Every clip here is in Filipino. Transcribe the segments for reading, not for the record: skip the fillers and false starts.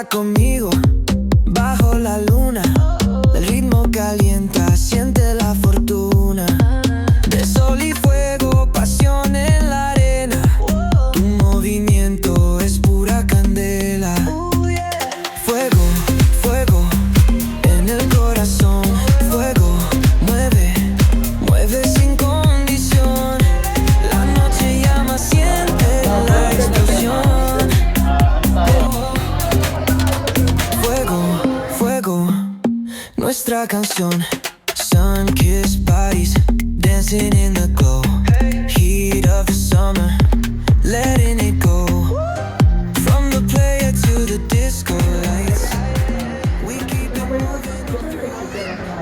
Baila conmigo bajo la luna, el ritmo calienta, siente la fortuna. De sol y fuego, pasión en la arena. Tu movimiento es pura candela. Fuego, fuego en el corazón. Fuego, mueve, mueve sin condición. La noche llama, siente la explosión. Fuego, fuego, nuestra canción. Sun-kissed bodies dancing in the glow. Heat of the summer, letting it go. From the player to the disco lights, we keep it moving.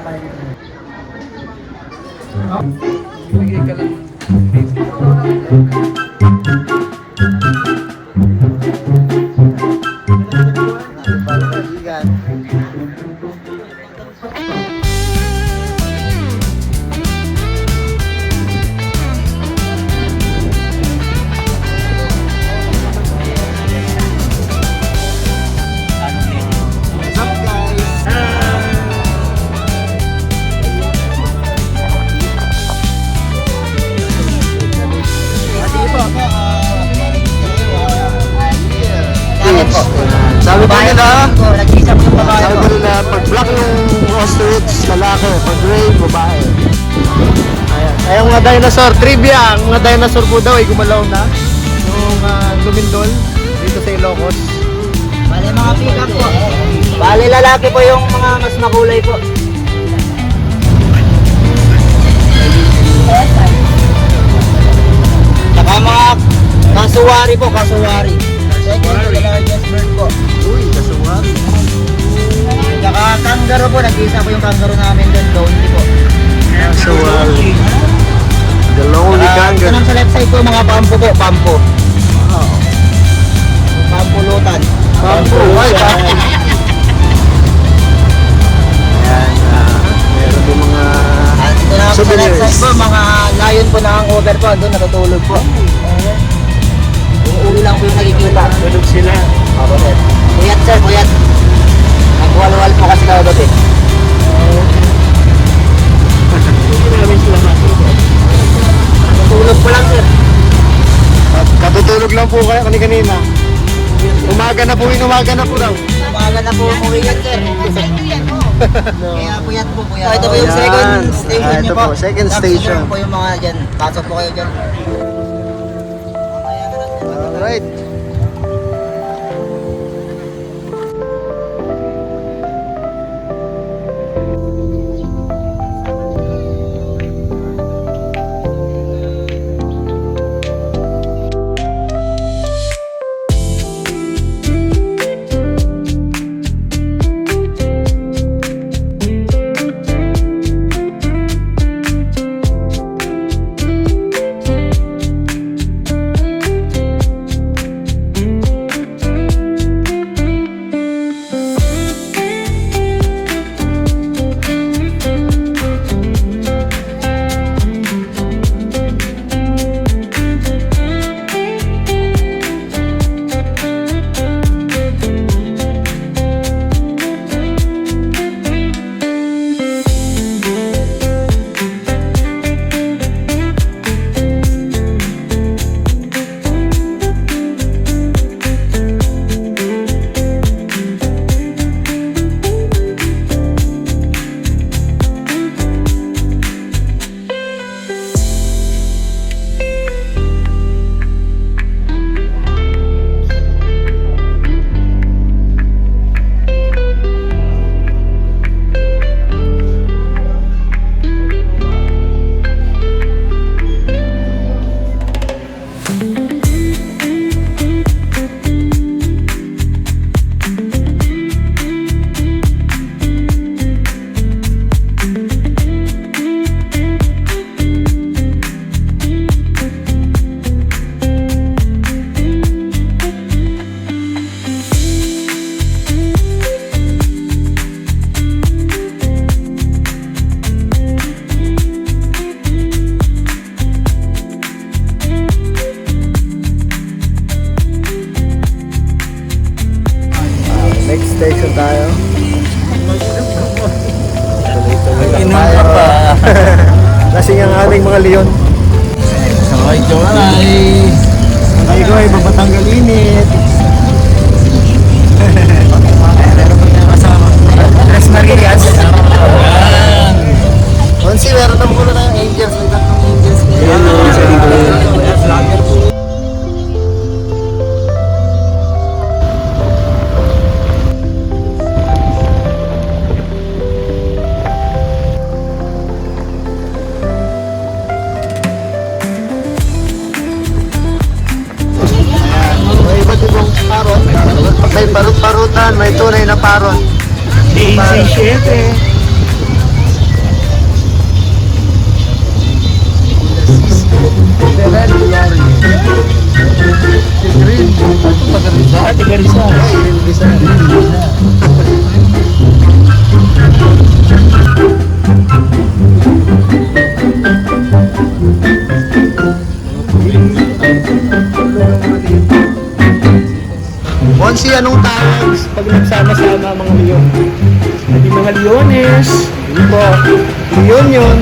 Sabi ko nila, pag black yung ostrich, lalaki, pag gray, babae. Ayan. Ay, ang mga dinosaur, trivia, ang mga dinosaur po daw ay gumalaw na yung lumindol dito sa Ilocos. Bale mga pick-up po. Bale lalaki po yung mga mas makulay po. Saka mga kasuwari po, kasuwari. Second to the largest bird po. Uy, kasuwari. Saka kangaroo po, nag-isa po yung kangaroo namin doon, lonely po. Kasuwari. The lonely kangaroo. Sa left side po mga pampo po, pampo. Pampulutan. Pampo, ay, pampo. Ayan, meron din mga Ito na po sa left souvenirs. side po, mga lion po na hangover po, doon natutulog po. Uwi lang po yung nakikita. Tulog sila. Ako sir. Puyat sir, puyat. Nagwal-wal po kasi kagabi. Natulog po lang sir. Katutulog lang po kayo kanina. Umaga na po daw. Umaga na po umuwi yan sir. Kaya puyat po, puyat. Ito po yung Ayan. second station Ito niyo po, second Tapos station. ito po yung mga dyan. Pasok po kayo dyan. Alright. ating mga leon. Sakay Joy! Ay ko ay babatanggal init. Tres Marias. Onsi, meron na muna tayong angels. May tatlong angels. May iba't ibang parot. May parut-parutan, may tunay na parot. DC-7. Onsi, anong tawag pag nagsama-sama mga leon? Hindi mga leones. Hindi po. Leon yun.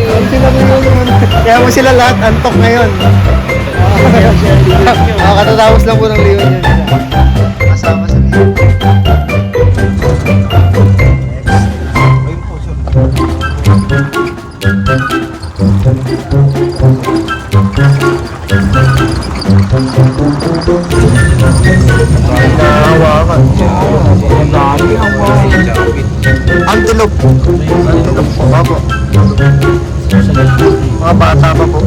Onsi na leon yun. Kaya mo sila lahat antok ngayon. Katatapos lang po ng leon yun. Kasama sa leon. Hawakan. Antelope. Antelope po. Opo. Mga bata pa po.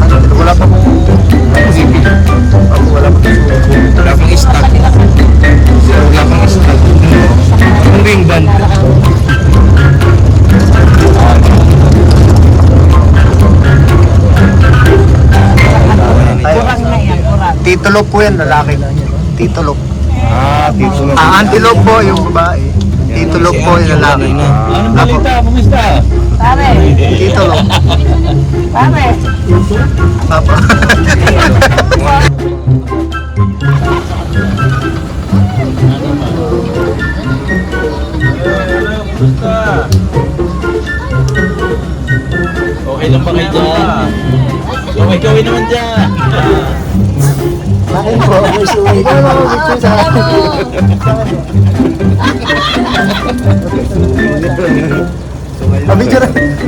Antelope. Wala pa po. Opo, wala pa po. Wala pang stock. Wala pang stock. Ang ring band. Titulog po yan, lalaki. Titulog. Titulo. Antelope po yung babae. Titulog po yung lalaki. Anong balita? Kumusta? Pare, Titulog. pare. Papa. Okay lang ba kayo dyan? Gawin naman dyan. Akin po, may suwi. Ikaw naman ang picture sa akin.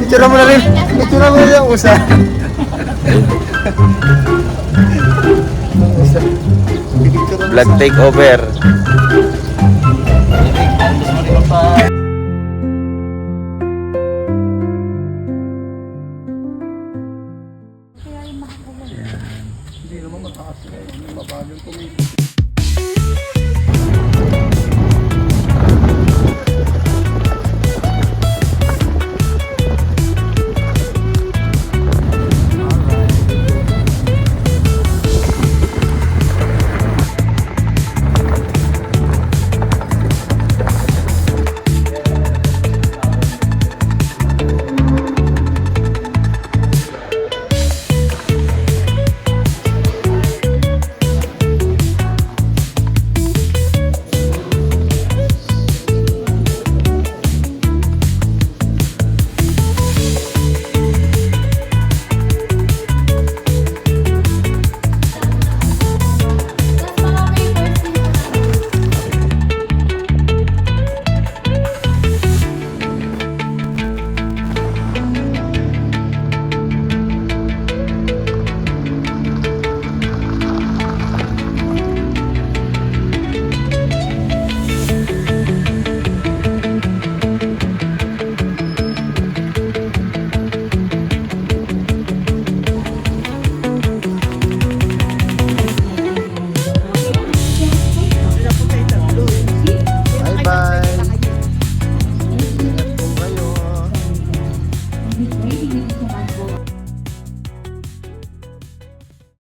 Picture mo na rin. Picture mo na rin ang usa. Vlog takeover.